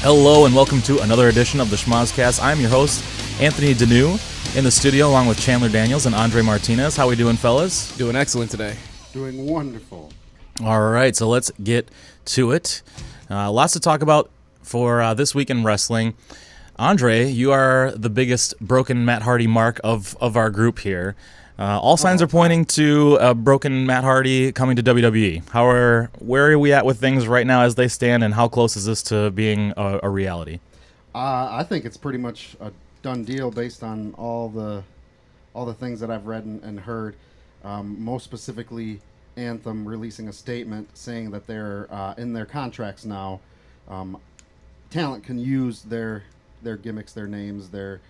Hello and welcome to another edition of the Schmozcast. I'm your host, Anthony Deneau, in the studio along with Chandler Daniels and Andre Martinez. How we doing, fellas? Doing excellent today. Doing wonderful. All right, so let's get to it. Lots to talk about for this week in wrestling. Andre, you are the biggest broken Matt Hardy mark of our group here. All signs are pointing to a broken Matt Hardy coming to WWE. Where are we at with things right now as they stand, and how close is this to being a reality? I think it's pretty much a done deal based on all the things that I've read and heard. Most specifically, Anthem releasing a statement saying that they're in their contracts now. Talent can use their gimmicks, their names, their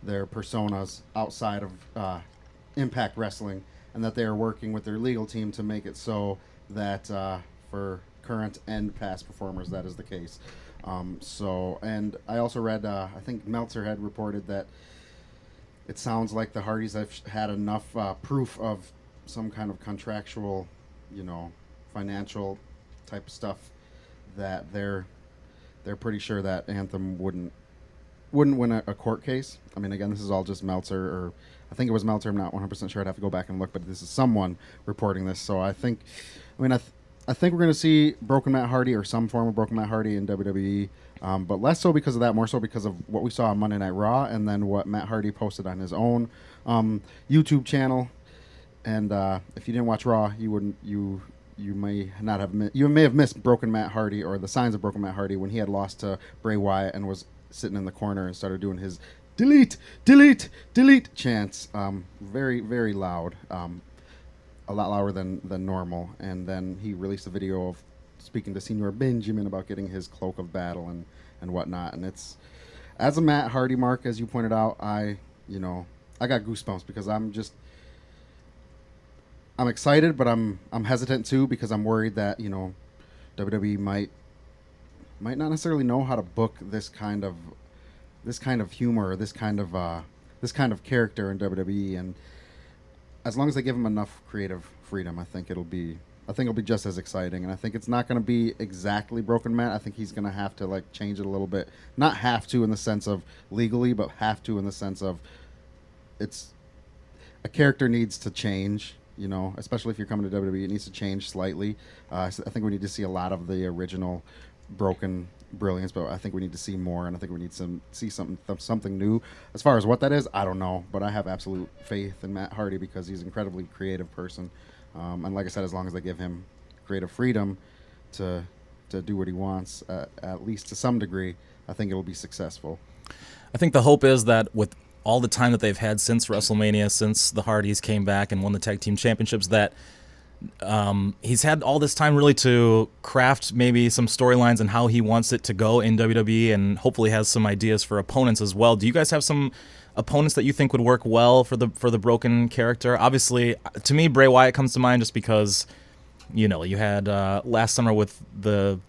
personas outside of Impact Wrestling, and that they are working with their legal team to make it so that for current and past performers that is the case. And I also read, I think Meltzer had reported that it sounds like the Hardys have had enough proof of some kind of contractual, financial type of stuff that they're pretty sure that Anthem wouldn't win a court case. I mean, again, this is all just Meltzer, or I think it was Meltzer. I'm not 100% sure. I'd have to go back and look, but this is someone reporting this. So I think we're going to see broken Matt Hardy or some form of broken Matt Hardy in WWE, but less so because of that, more so because of what we saw on Monday Night Raw, and then what Matt Hardy posted on his own YouTube channel. And if you didn't watch Raw, you may have missed broken Matt Hardy, or the signs of broken Matt Hardy, when he had lost to Bray Wyatt and was sitting in the corner and started doing his delete, delete, delete chants. Very, very loud. A lot louder than normal. And then he released a video of speaking to Senior Benjamin about getting his cloak of battle and whatnot. And it's, as a Matt Hardy mark, as you pointed out, I got goosebumps because I'm excited, but I'm hesitant too, because I'm worried that WWE might not necessarily know how to book this kind of humor, or this kind of character in WWE. And as long as they give him enough creative freedom, I think it'll be just as exciting. And I think it's not going to be exactly broken Matt. I think he's going to have to change it a little bit. Not have to in the sense of legally, but have to in the sense of it's a character needs to change. Especially if you're coming to WWE, it needs to change slightly. So I think we need to see a lot of the original broken brilliance, but I think we need to see more, and I think we need to see something new. As far as what that is, I don't know, but I have absolute faith in Matt Hardy because he's an incredibly creative person. And like I said, as long as they give him creative freedom to do what he wants, at least to some degree, I think it'll be successful. I think the hope is that with all the time that they've had since WrestleMania, since the Hardys came back and won the tag team championships, that he's had all this time really to craft maybe some storylines and how he wants it to go in WWE, and hopefully has some ideas for opponents as well. Do you guys have some opponents that you think would work well for the broken character? Obviously, to me, Bray Wyatt comes to mind just because, you had last summer with the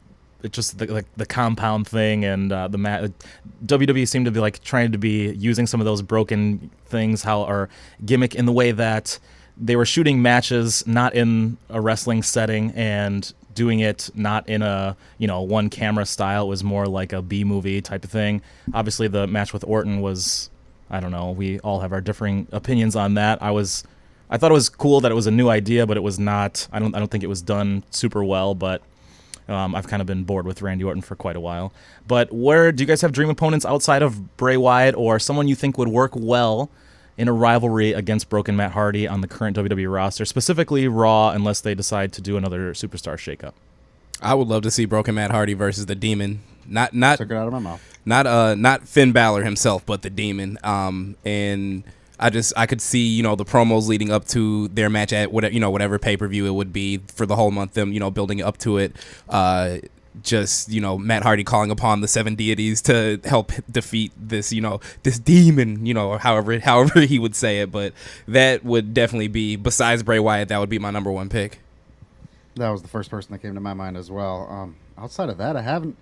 compound thing, and WWE seemed to be trying to be using some of those broken things, or gimmick, in the way that they were shooting matches not in a wrestling setting and doing it not in a one camera style. It was more like a B movie type of thing. Obviously, the match with Orton was, I don't know, we all have our differing opinions on that. I thought it was cool that it was a new idea, but it was not. I don't think it was done super well, but I've kind of been bored with Randy Orton for quite a while. But where do you guys have dream opponents outside of Bray Wyatt, or someone you think would work well in a rivalry against broken Matt Hardy on the current WWE roster, specifically Raw, unless they decide to do another superstar shakeup? I would love to see broken Matt Hardy versus the Demon. Not took it out of my mouth. Not Finn Balor himself, but the Demon. And I could see, the promos leading up to their match at whatever pay-per-view it would be for the whole month, them, building up to it. Matt Hardy calling upon the seven deities to help defeat this, this demon, or however he would say it. But that would definitely be, besides Bray Wyatt, that would be my number one pick. That was the first person that came to my mind as well. Outside of that, I haven't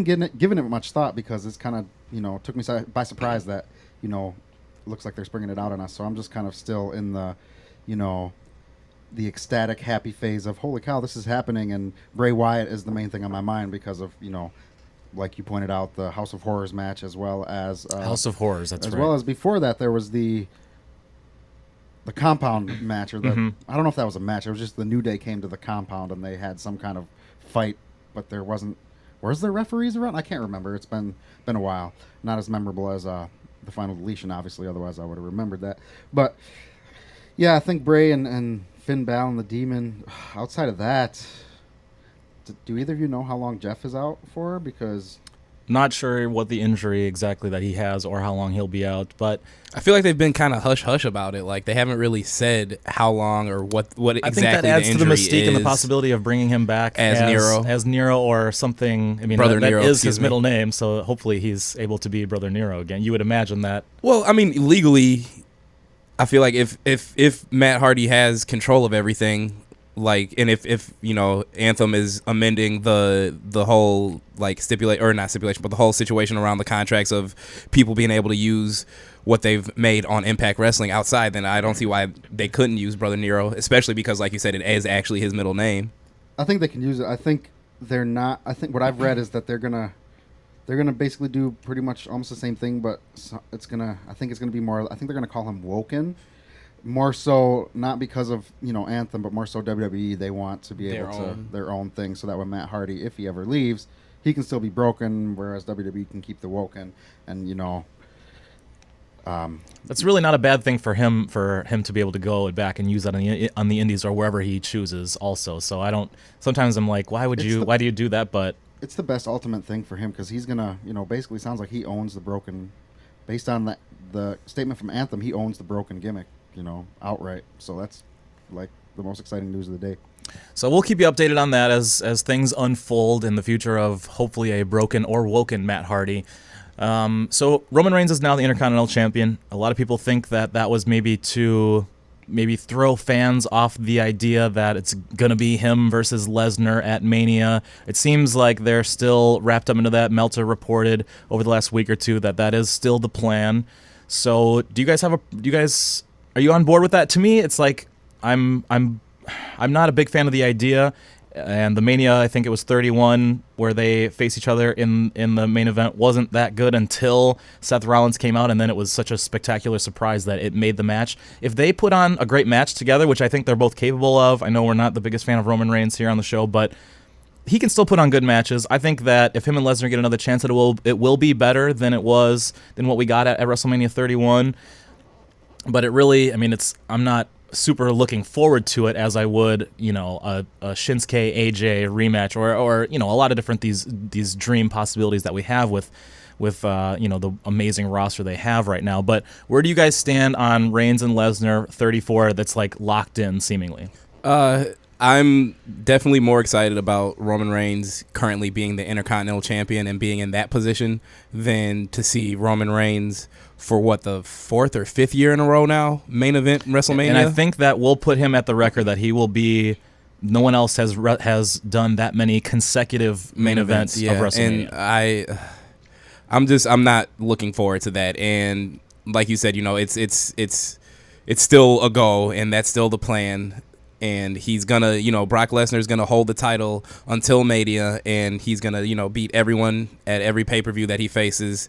given it much thought, because it's kind of, took me by surprise that, looks like they're springing it out on us. So I'm just kind of still in the, the ecstatic, happy phase of, holy cow, this is happening. And Bray Wyatt is the main thing on my mind because of, like you pointed out, the House of Horrors match, as well as House of Horrors. That's as right. well as before that there was the compound match, or the I don't know if that was a match. It was just the New Day came to the compound and they had some kind of fight, but there wasn't. Where's the referees around? I can't remember. It's been a while. Not as memorable as the Final Deletion, obviously. Otherwise, I would have remembered that. But yeah, I think Bray and Finn Balor and the Demon. Outside of that, do either of you know how long Jeff is out for? Because Not sure what the injury exactly that he has or how long he'll be out, but I feel like they've been kind of hush-hush about it. Like, they haven't really said how long or what I exactly think that adds the to the injury mystique and the is. possibility of bringing him back As Nero. or something. I mean, Brother that Nero, is excuse his me. middle name, so hopefully he's able to be Brother Nero again. You would imagine that. Well, I mean, legally, I feel like if Matt Hardy has control of everything, like, and if you know, Anthem is amending the whole, like, not stipulation, but the whole situation around the contracts of people being able to use what they've made on Impact Wrestling outside, then I don't see why they couldn't use Brother Nero, especially because, like you said, it is actually his middle name. I think they can use it. I think they're not. I think what I've read is that they're gonna basically do pretty much almost the same thing, but it's gonna. I think it's gonna be more. I think they're gonna call him Woken, more so not because of Anthem, but more so WWE. They want to be able to their own thing, so that when Matt Hardy, if he ever leaves, he can still be Broken, whereas WWE can keep the Woken, and That's really not a bad thing for him to be able to go back and use that on the indies or wherever he chooses also. So I don't. Sometimes I'm like, why do you do that? But it's the best ultimate thing for him because he's gonna, basically sounds like he owns the Broken, based on the statement from Anthem. He owns the Broken gimmick, outright. So that's like the most exciting news of the day. So we'll keep you updated on that as things unfold in the future of hopefully a Broken or Woken Matt Hardy. So Roman Reigns is now the Intercontinental Champion. A lot of people think that was maybe to throw fans off the idea that it's going to be him versus Lesnar at Mania. It seems like they're still wrapped up into that. Meltzer reported over the last week or two that is still the plan. So are you on board with that? To me, it's like I'm not a big fan of the idea. And the Mania, I think it was 31, where they face each other in the main event, wasn't that good until Seth Rollins came out, and then it was such a spectacular surprise that it made the match. If they put on a great match together, which I think they're both capable of, I know we're not the biggest fan of Roman Reigns here on the show, but he can still put on good matches. I think that if him and Lesnar get another chance, it will be better than what we got at WrestleMania 31. But it really, I mean, I'm not super looking forward to it as I would, a Shinsuke AJ rematch or a lot of different these dream possibilities that we have with the amazing roster they have right now. But where do you guys stand on Reigns and Lesnar 34? That's like locked in seemingly. I'm definitely more excited about Roman Reigns currently being the Intercontinental Champion and being in that position than to see Roman Reigns for the 4th or 5th year in a row now, main event WrestleMania. And I think that will put him at the record that he will be. No one else has done that many consecutive main events of WrestleMania. And I'm not looking forward to that. And like you said, it's still a go, and that's still the plan. And he's gonna, Brock Lesnar's gonna hold the title until Mania, and he's gonna, beat everyone at every pay-per-view that he faces,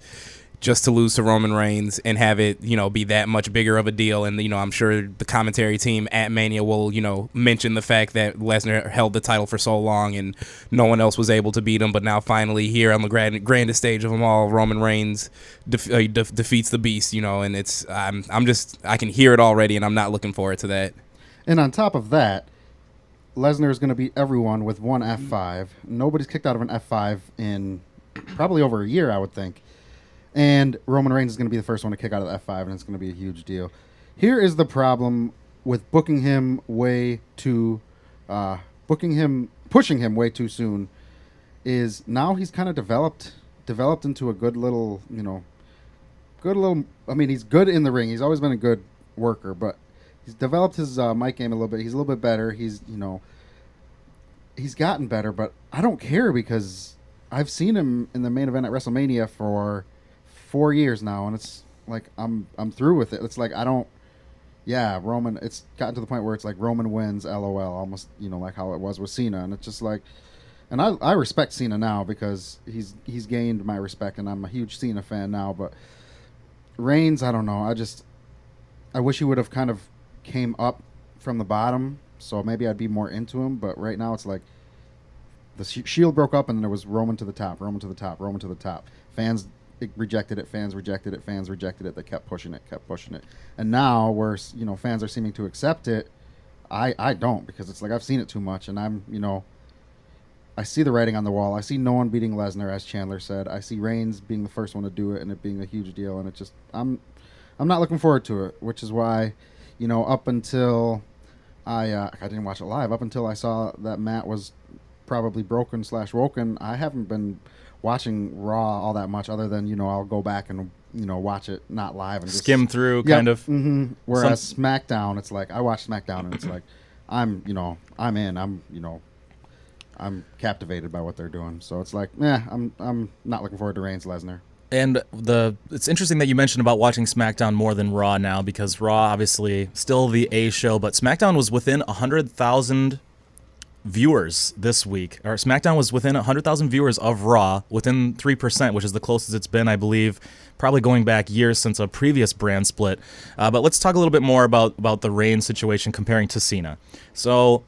just to lose to Roman Reigns and have it, be that much bigger of a deal. And, I'm sure the commentary team at Mania will, mention the fact that Lesnar held the title for so long and no one else was able to beat him. But now finally here on the grandest stage of them all, Roman Reigns defeats the Beast, and it's, I can hear it already, and I'm not looking forward to that. And on top of that, Lesnar is going to beat everyone with one F5. Nobody's kicked out of an F5 in probably over a year, I would think. And Roman Reigns is going to be the first one to kick out of the F5, and it's going to be a huge deal. Here is the problem with pushing him way too soon, is now he's kind of developed into a good little, I mean, he's good in the ring. He's always been a good worker, but he's developed his mic game a little bit. He's a little bit better. He's gotten better, but I don't care because I've seen him in the main event at WrestleMania for 4 years now, and it's like I'm through with it. It's like Roman. It's gotten to the point where it's like Roman wins, LOL, almost like how it was with Cena, and it's just like and I respect Cena now because he's gained my respect, and I'm a huge Cena fan now. But Reigns, I don't know. I wish he would have kind of came up from the bottom, so maybe I'd be more into him. But right now, it's like the Shield broke up, and then there was Roman to the top, Roman to the top, Roman to the top. Fans rejected it, fans rejected it, fans rejected it. They kept pushing it, and now where fans are seeming to accept it, I don't, because it's like I've seen it too much, and I see the writing on the wall. I see no one beating Lesnar, as Chandler said. I see Reigns being the first one to do it, and it being a huge deal, and it just I'm not looking forward to it, which is why, up until I didn't watch it live, up until I saw that Matt was probably broken/woken, I haven't been watching Raw all that much, other than I'll go back and watch it not live and just skim through, kind of. Mm-hmm. Whereas SmackDown, it's like I watch SmackDown and it's like I'm in, I'm captivated by what they're doing. So it's like, I'm not looking forward to Reigns Lesnar. And it's interesting that you mentioned about watching SmackDown more than Raw now, because Raw obviously still the A show, but SmackDown was within 100,000 viewers this week. Or SmackDown was within 100,000 viewers of Raw, within 3%, which is the closest it's been, I believe, probably going back years since a previous brand split. But let's talk a little bit more about the Reigns situation comparing to Cena. So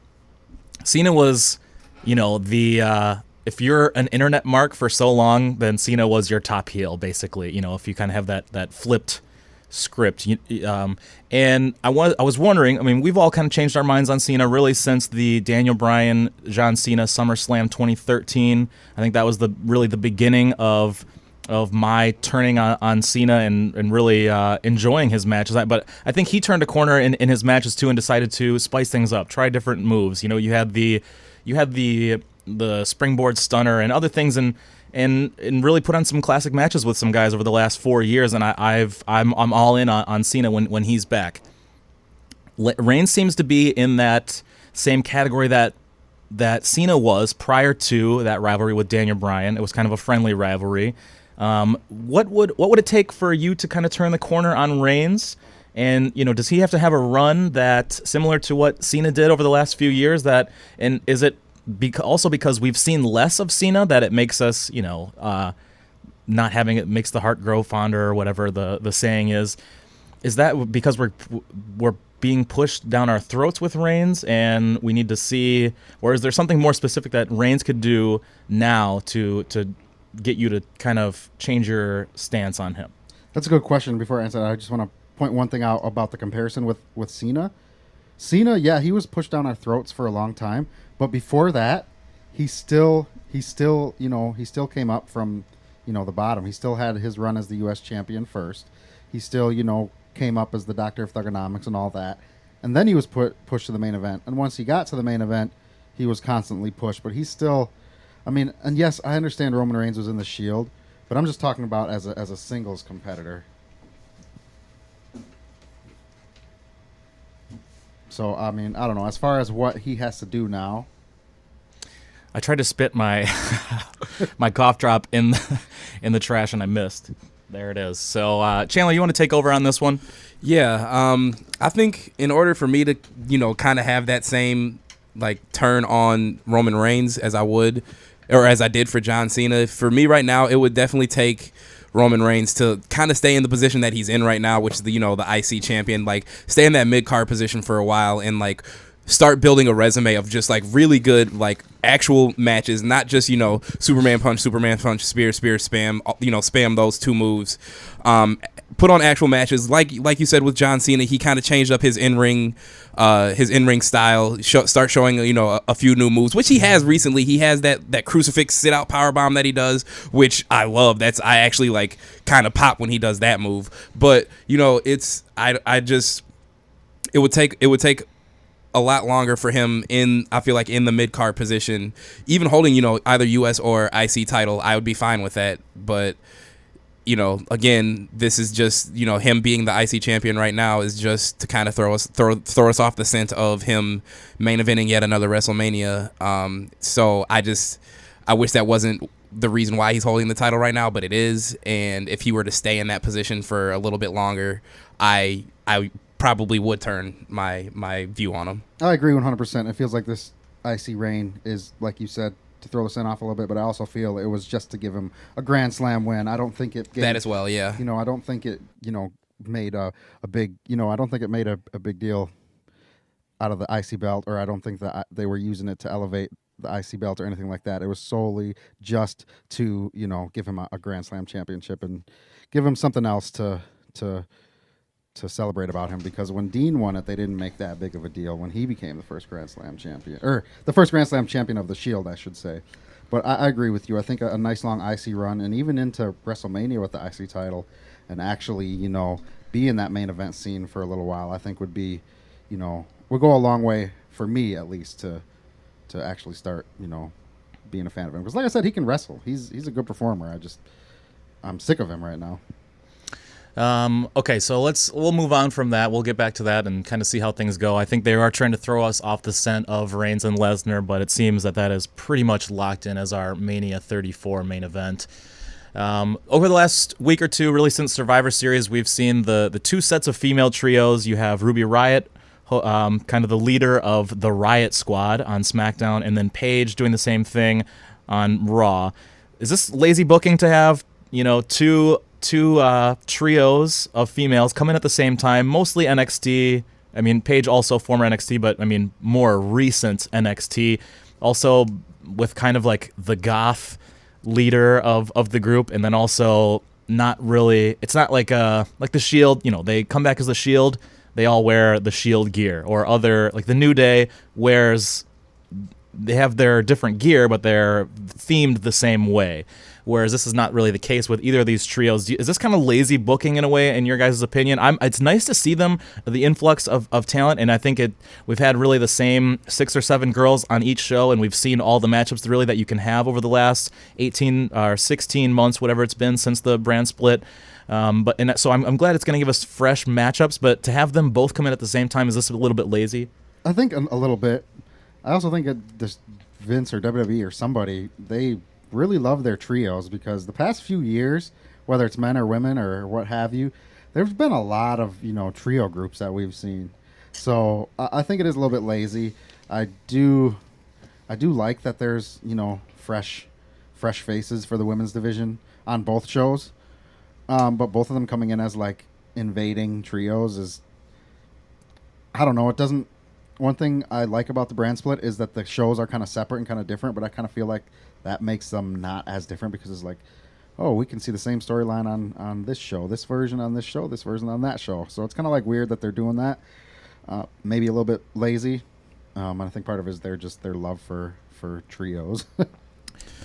Cena was, if you're an internet mark for so long, then Cena was your top heel, basically. If you kind of have that flipped script. And I was wondering, I mean, we've all kind of changed our minds on Cena really since the Daniel Bryan, John Cena SummerSlam 2013. I think that was really the beginning of my turning on Cena and really enjoying his matches. But I think he turned a corner in his matches too and decided to spice things up, try different moves. You had the springboard stunner and other things, and really put on some classic matches with some guys over the last 4 years, and I'm all in on Cena when he's back. Reigns seems to be in that same category that Cena was prior to that rivalry with Daniel Bryan. It was kind of a friendly rivalry. What would it take for you to kind of turn the corner on Reigns? And does he have to have a run that similar to what Cena did over the last few years? And is it also because we've seen less of Cena that it makes us, not having it makes the heart grow fonder, or whatever the saying is? Is that because we're being pushed down our throats with Reigns, and we need to see, or is there something more specific that Reigns could do now to get you to kind of change your stance on him? That's a good question. Before I answer that, I just want to point one thing out about the comparison with Cena. Cena, yeah, he was pushed down our throats for a long time. But before that, he still came up from, the bottom. He still had his run as the U.S. champion first. He still, came up as the Doctor of Thugonomics and all that. And then he was pushed to the main event. And once he got to the main event, he was constantly pushed. But he's still, and yes, I understand Roman Reigns was in the Shield, but I'm just talking about as a singles competitor. So, I don't know. As far as what he has to do now, I tried to spit my my cough drop in the trash, and I missed. There it is. So, Chandler, you want to take over on this one? Yeah. I think in order for me to, kind of have that same turn on Roman Reigns as I did for John Cena, for me right now, it would definitely take Roman Reigns to kind of stay in the position that he's in right now, which is the IC champion, stay in that mid-card position for a while and start building a resume of just really good actual matches, not just Superman punch, spear, spam, spam those two moves. Put on actual matches like you said with John Cena. He kind of changed up his in-ring style, start showing a few new moves, which he has recently. He has that crucifix sit out powerbomb that he does, which I love. I actually kind of pop when he does that move. But it would take a lot longer for him I feel like in the mid card position, even holding either US or IC title. I would be fine with that, but again, this is just him being the IC champion right now is just to kind of throw us off the scent of him main eventing yet another WrestleMania. So I wish that wasn't the reason why he's holding the title right now, but it is. And if he were to stay in that position for a little bit longer, I probably would turn my view on him. I agree 100%. It feels like this IC reign is, like you said, to throw the scent off a little bit, but I also feel it was just to give him a Grand Slam win. I don't think it gave, that as well. Yeah. I don't think it made a big I don't think it made a big deal out of the IC belt, or I don't think that they were using it to elevate the IC belt or anything like that. It was solely just to give him a Grand Slam championship and give him something else to celebrate about him, because when Dean won it, they didn't make that big of a deal when he became the first Grand Slam champion, or the first Grand Slam champion of the Shield, I should say. But I agree with you. I think a nice long IC run, and even into WrestleMania with the IC title, and actually, be in that main event scene for a little while, I think would be, would go a long way for me, at least, to actually start, being a fan of him. Because like I said, he can wrestle. He's a good performer. I'm sick of him right now. Okay, so we'll move on from that. We'll get back to that and kind of see how things go. I think they are trying to throw us off the scent of Reigns and Lesnar, but it seems that is pretty much locked in as our Mania 34 main event. Over the last week or two, really since Survivor Series, we've seen the two sets of female trios. You have Ruby Riott, kind of the leader of the Riott Squad on SmackDown, and then Paige doing the same thing on Raw. Is this lazy booking to have two trios of females come in at the same time, mostly NXT? I mean, Paige also former NXT, but I mean more recent NXT, also with kind of like the goth leader of the group, and then also not really, it's not like the Shield, they come back as the Shield, they all wear the Shield gear, or other, like the New Day they have their different gear, but they're themed the same way. Whereas this is not really the case with either of these trios. Is this kind of lazy booking in a way, in your guys' opinion? It's nice to see them, the influx of talent, and I think we've had really the same 6 or 7 girls on each show, and we've seen all the matchups really that you can have over the last 18 or 16 months, whatever it's been since the brand split. So I'm glad it's going to give us fresh matchups, but to have them both come in at the same time, is this a little bit lazy? I think a little bit. I also think this Vince or WWE or somebody, they really love their trios, because the past few years, whether it's men or women or what have you, there's been a lot of trio groups that we've seen. So I think it is a little bit lazy. I do like that there's fresh faces for the women's division on both shows, but both of them coming in as like invading trios is, I don't know. It doesn't. One thing I like about the brand split is that the shows are kind of separate and kind of different, but I kind of feel like that makes them not as different, because it's like, oh, we can see the same storyline on this show, this version on this show, this version on that show. So it's kind of like weird that they're doing that. Maybe a little bit lazy. And I think part of it is their love for trios.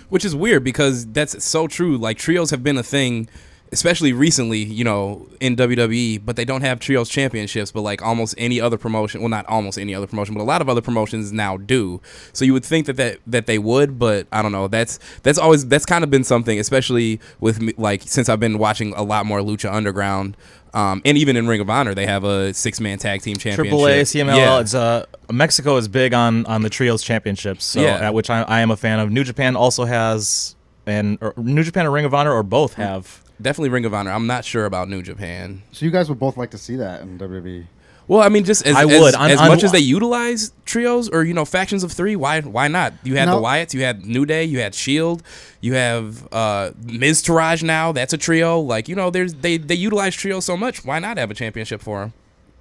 Which is weird, because that's so true. Like, trios have been a thing, especially recently, in WWE, but they don't have trios championships, but like almost any other promotion, well, not almost any other promotion, but a lot of other promotions now do. So you would think that they would, but I don't know. That's kind of been something, especially with me, like, since I've been watching a lot more Lucha Underground, and even in Ring of Honor, they have a 6-man tag team championship. AAA, CMLL, yeah. It's Mexico is big on the trios championships, so yeah. Which I am a fan of. New Japan also has, or New Japan or Ring of Honor, or both have. Definitely Ring of Honor. I'm not sure about New Japan. So you guys would both like to see that in WWE? Well, I mean, just as much as they utilize trios or factions of 3, why not? You had the Wyatts, you had New Day, you had Shield, you have Miz Taraj now. That's a trio. Like they utilize trios so much. Why not have a championship for them?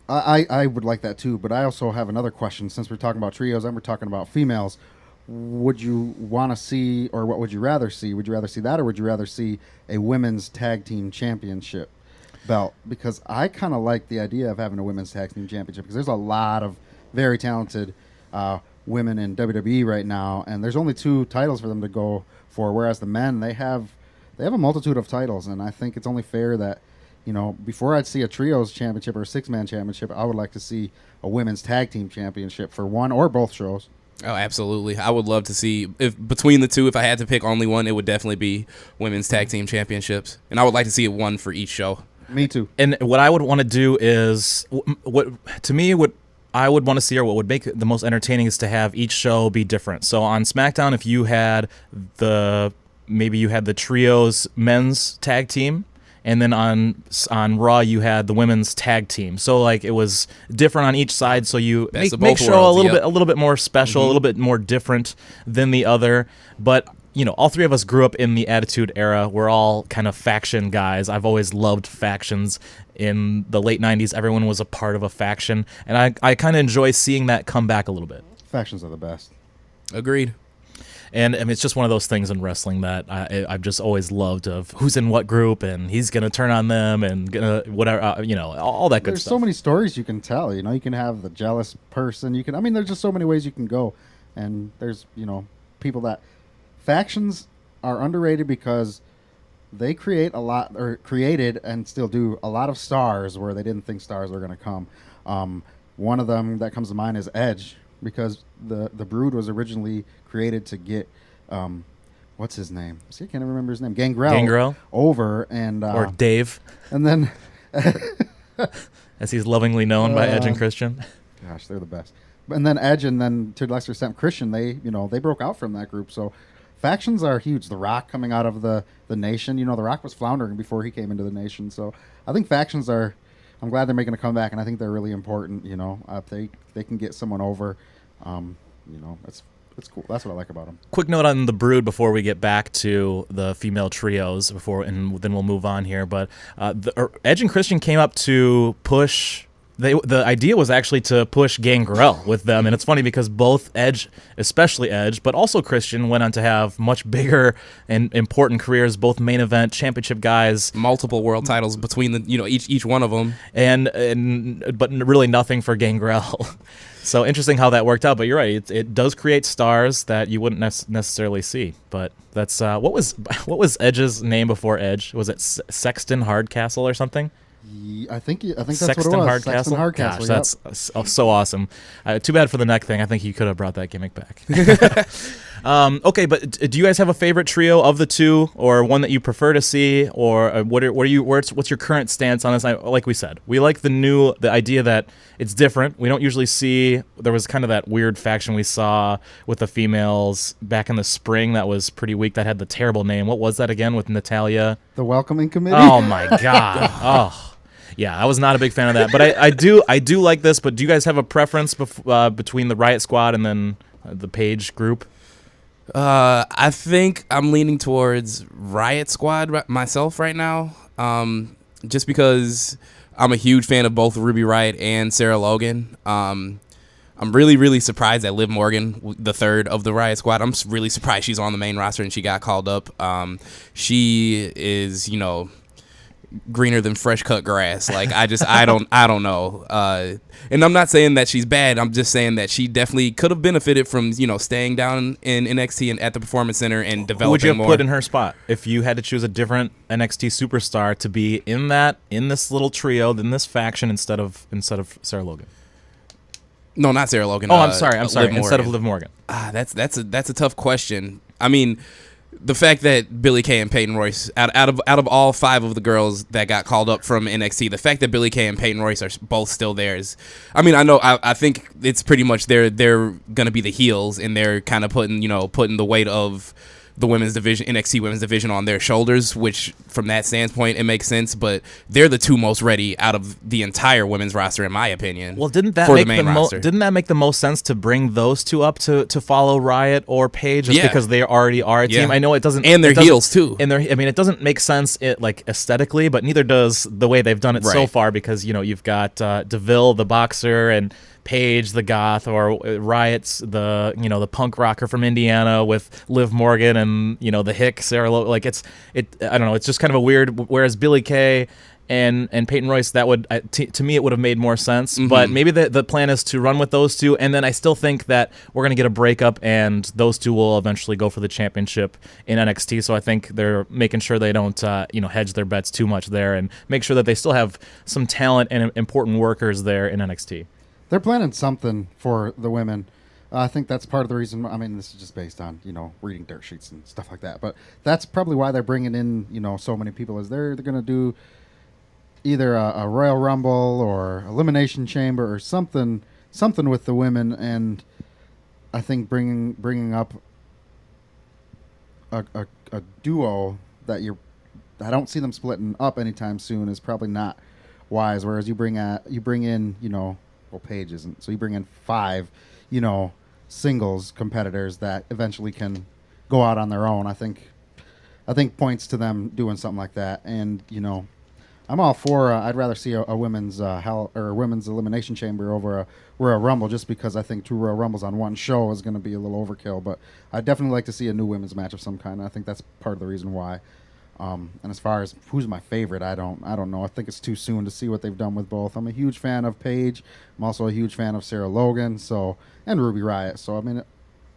I would like that too, but I also have another question. Since we're talking about trios and we're talking about females, would you want to see, or what would you rather see? Would you rather see that, or would you rather see a women's tag team championship belt? Because I kind of like the idea of having a women's tag team championship, because there's a lot of very talented women in WWE right now, and there's only 2 titles for them to go for, whereas the men, they have a multitude of titles, and I think it's only fair that before I'd see a trios championship or a 6-man championship, I would like to see a women's tag team championship for one or both shows. Oh, absolutely. I would love to see, if between the two, if I had to pick only one, it would definitely be women's tag team championships. And I would like to see it one for each show. Me too. And what I would want to do is, what I would want to see, or what would make it the most entertaining, is to have each show be different. So on SmackDown, if you had maybe you had the trios men's tag team, and then on Raw you had the women's tag team. So like it was different on each side. So you make show worlds, a little bit more special, a little bit more different than the other. But all three of us grew up in the Attitude Era. We're all kind of faction guys. I've always loved factions. In the late 90s, everyone was a part of a faction, and I kind of enjoy seeing that come back a little bit. Factions are the best. Agreed. And I mean, it's just one of those things in wrestling that I've just always loved, of who's in what group and he's going to turn on them and gonna whatever, all that good There's stuff. so many stories you can tell. You can have the jealous person. There's just so many ways you can go. And there's, people that factions are underrated because they created and still do a lot of stars where they didn't think stars were going to come. One of them that comes to mind is Edge, because the Brood was originally created to get what's his name? See, I can't even remember his name. Gangrel over and or Dave, and then as he's lovingly known by Edge and Christian. Gosh, they're the best. And then Edge, and then to a lesser extent Christian, they broke out from that group. So factions are huge. The Rock coming out of the Nation, The Rock was floundering before he came into the Nation. So I think factions are. I'm glad they're making a comeback, and I think they're really important. If they can get someone over, it's cool. That's what I like about them. Quick note on the Brood before we get back to the female trios, and then we'll move on here. But Edge and Christian came up to push. The idea was actually to push Gangrel with them, and it's funny because both Edge, especially Edge, but also Christian, went on to have much bigger and important careers, both main event championship guys, multiple world titles between the each one of them, but really nothing for Gangrel. So interesting how that worked out. But you're right, it does create stars that you wouldn't necessarily see. But that's what was Edge's name before Edge? Was it Sexton Hardcastle or something? I think that's Sexton what it was. Hardcastle? Sexton Hardcastle. Gosh, that's so awesome. Too bad for the neck thing. I think you could have brought that gimmick back. Okay, but do you guys have a favorite trio of the two, or one that you prefer to see, or what's your current stance on this? Like we said, we like the idea that it's different. We don't usually see. There was kind of that weird faction we saw with the females back in the spring that was pretty weak. That had the terrible name. What was that again with Natalia? The Welcoming Committee. Oh my God. Oh. Yeah, I was not a big fan of that, but I do like this. But do you guys have a preference between the Riot Squad and then the Page group? I think I'm leaning towards Riot Squad myself right now, just because I'm a huge fan of both Ruby Riot and Sarah Logan. I'm really, really surprised that Liv Morgan, the third of the Riot Squad, I'm really surprised she's on the main roster and she got called up. She is, greener than fresh cut grass. Like I don't know. And I'm not saying that she's bad. I'm just saying that she definitely could have benefited from staying down in NXT and at the Performance Center and developing more. Who would you have put in her spot if you had to choose a different NXT superstar to be in this little trio, in this faction instead of Sarah Logan? No, not Sarah Logan. Oh, I'm sorry. Instead of Liv Morgan. That's a tough question. I mean, the fact that Billie Kay and Peyton Royce, out of all five of the girls that got called up from NXT, the fact that Billie Kay and Peyton Royce are both still there is, I think it's pretty much they're gonna be the heels, and they're kind of putting the weight of the women's division, NXT women's division, on their shoulders, which from that standpoint it makes sense. But they're the two most ready out of the entire women's roster, in my opinion. Well, didn't that make the most sense to bring those two up to follow Riot or Page, just because they already are a team? I know it doesn't, and they're heels too. And it doesn't make sense aesthetically, but neither does the way they've done it so far, because you've got DeVille the boxer and Paige the goth, or Riot's the punk rocker from Indiana with Liv Morgan and the hick Sarah I don't know, it's just kind of a weird. Whereas Billie Kay and Peyton Royce, that would to me it would have made more sense. Mm-hmm. But maybe the plan is to run with those two, and then I still think that we're gonna get a breakup, and those two will eventually go for the championship in NXT. So I think they're making sure they don't hedge their bets too much there, and make sure that they still have some talent and important workers there in NXT. They're planning something for the women. I think that's part of the reason. I mean, this is just based on reading dirt sheets and stuff like that. But that's probably why they're bringing in so many people. Is they're going to do either a Royal Rumble or Elimination Chamber or something with the women. And I think bringing up a duo that you're I don't see them splitting up anytime soon. Is probably not wise. Whereas you bring in, Paige isn't. So you bring in 5, singles competitors that eventually can go out on their own. I think points to them doing something like that. And I'm all for. I'd rather see a women's women's elimination chamber over a Royal Rumble, just because I think 2 Royal Rumbles on one show is going to be a little overkill. But I'd definitely like to see a new women's match of some kind. I think that's part of the reason why. And as far as who's my favorite, I don't know. I think it's too soon to see what they've done with both. I'm a huge fan of Paige. I'm also a huge fan of Sarah Logan. And Ruby Riott. So I mean,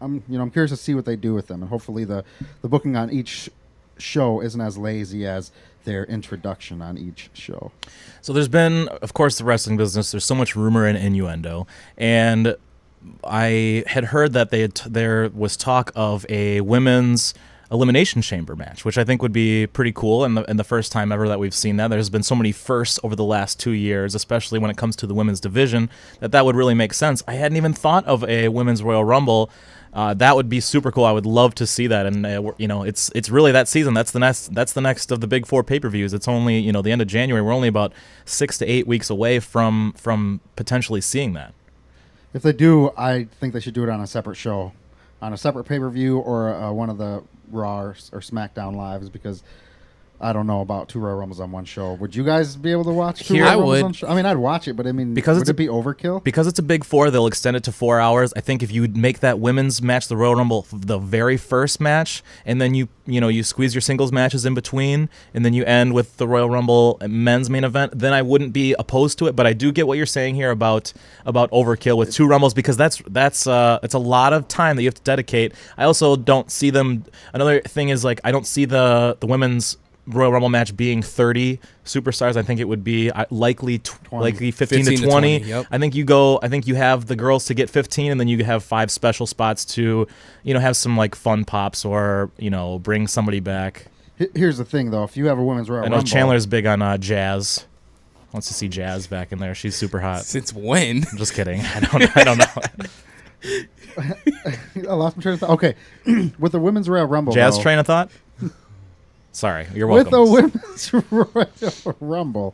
I'm curious to see what they do with them, and hopefully the booking on each show isn't as lazy as their introduction on each show. So there's been, of course, the wrestling business. There's so much rumor and innuendo, and I had heard that there was talk of a women's elimination chamber match, which I think would be pretty cool, and the first time ever that we've seen that. There's been so many firsts over the last 2 years, especially when it comes to the women's division, that would really make sense. I hadn't even thought of a women's Royal Rumble. That would be super cool. I would love to see that, and it's really that season. That's the next of the big 4 pay-per-views. It's only the end of January. We're only about 6 to 8 weeks away from potentially seeing that. If they do, I think they should do it on a separate show, on a separate pay-per-view, or one of the Raw or SmackDown Lives, because I don't know about 2 Royal Rumbles on one show. Would you guys be able to watch 2 Royal Rumbles on show? I mean, I'd watch it, but I mean, would it be overkill? Because it's a big 4, they'll extend it to 4 hours. I think if you make that women's match, the Royal Rumble, the very first match, and then you squeeze your singles matches in between, and then you end with the Royal Rumble men's main event, then I wouldn't be opposed to it. But I do get what you're saying here about overkill with 2 Rumbles, because it's a lot of time that you have to dedicate. I also don't see them. Another thing is, like, I don't see the women's Royal Rumble match being 30 superstars. I think it would be likely 15 to 20. Yep. I think you have the girls to get 15, and then you have 5 special spots to have some like fun pops, or bring somebody back. Here's the thing, though. If you have a women's Royal I know Rumble, Chandler's big on Jazz. Wants to see Jazz back in there. She's super hot. Since when? I'm just kidding. I don't know. I lost my train of thought. Okay, with the women's Royal Rumble, Jazz though, train of thought. Sorry, you're welcome. With the women's Royal Rumble,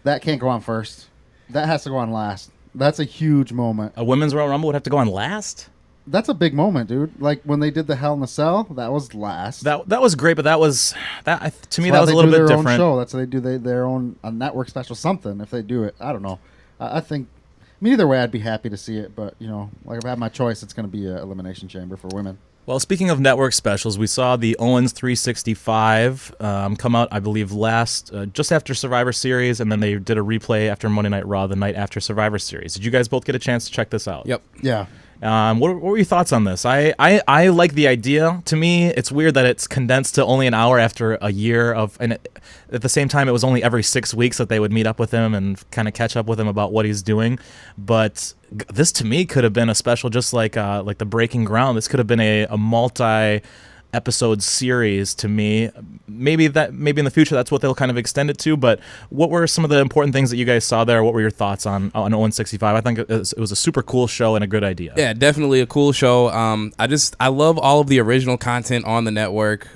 that can't go on first. That has to go on last. That's a huge moment. A women's Royal Rumble would have to go on last? That's a big moment, dude. Like when they did the Hell in a Cell, that was last. That was great, but to me That's that was a little bit their different. Own show. That's how they do their own network special, something. If they do it, I don't know. I think. I mean, either way, I'd be happy to see it. But like if I have my choice, it's going to be an Elimination Chamber for women. Well, speaking of network specials, we saw the Owens 365 come out, I believe, just after Survivor Series, and then they did a replay after Monday Night Raw the night after Survivor Series. Did you guys both get a chance to check this out? Yep. Yeah. What were your thoughts on this? I like the idea. To me, it's weird that it's condensed to only an hour after a year and at the same time, it was only every 6 weeks that they would meet up with him and kind of catch up with him about what he's doing. But this, to me, could have been a special, just like the Breaking Ground. This could have been a multi-episode series to me. Maybe in the future that's what they'll kind of extend it to. But what were some of the important things that you guys saw there? What were your thoughts on Owens 65? I think it was a super cool show and a good idea. Yeah, definitely a cool show. I love all of the original content on the network.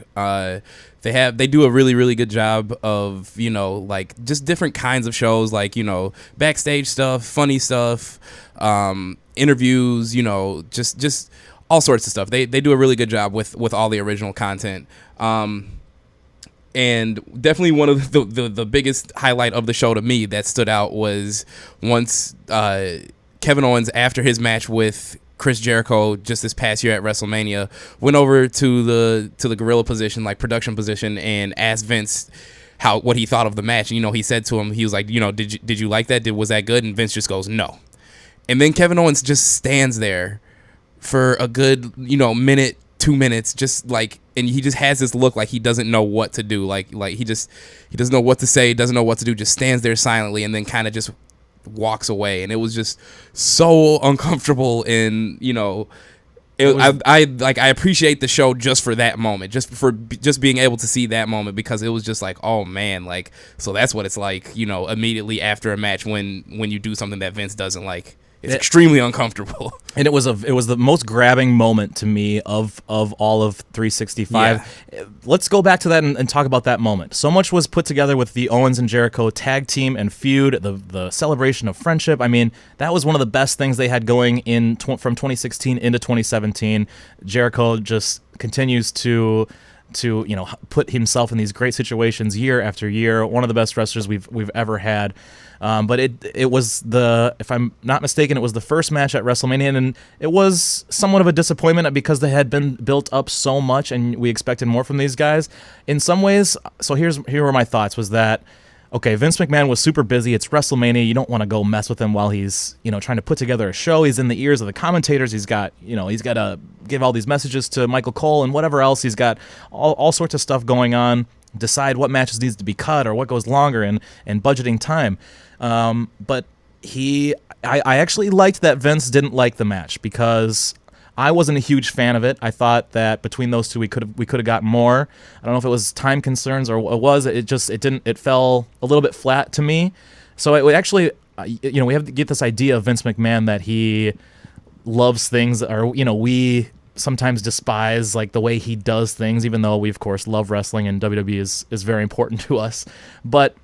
They do a really, really good job of, like just different kinds of shows, like, backstage stuff, funny stuff, interviews, just all sorts of stuff. They do a really good job with all the original content. And definitely one of the biggest highlight of the show to me that stood out was once Kevin Owens, after his match with Chris Jericho just this past year at WrestleMania, went over to the gorilla position, like production position, and asked Vince what he thought of the match. He said to him, he was like, did you like that? Was that good? And Vince just goes, no. And then Kevin Owens just stands there for a good, minute, 2 minutes, just like, and he just has this look like he doesn't know what to do. Like he doesn't know what to say, doesn't know what to do, just stands there silently, and then kind of just walks away. And it was just so uncomfortable. And I appreciate the show just for that moment, just being able to see that moment, because it was just like, oh man, like, so that's what it's like, immediately after a match when you do something that Vince doesn't like. It's extremely uncomfortable. And it was the most grabbing moment to me of all of 365. Yeah. Let's go back to that and talk about that moment. So much was put together with the Owens and Jericho tag team and feud, the celebration of friendship. I mean, that was one of the best things they had going from 2016 into 2017. Jericho just continues to put himself in these great situations year after year. One of the best wrestlers we've ever had. But it was if I'm not mistaken, it was the first match at WrestleMania, and it was somewhat of a disappointment because they had been built up so much, and we expected more from these guys. In some ways, so here were my thoughts: was that okay? Vince McMahon was super busy. It's WrestleMania. You don't want to go mess with him while he's trying to put together a show. He's in the ears of the commentators. He's got to give all these messages to Michael Cole and whatever else. He's got all sorts of stuff going on. Decide what matches needs to be cut or what goes longer and budgeting time. But I actually liked that Vince didn't like the match because I wasn't a huge fan of it. I thought that between those two we could have gotten more. I don't know if it was time concerns or it fell a little bit flat to me. So it actually we have to get this idea of Vince McMahon that he loves things, or we sometimes despise like the way he does things, even though we of course love wrestling and WWE is very important to us. But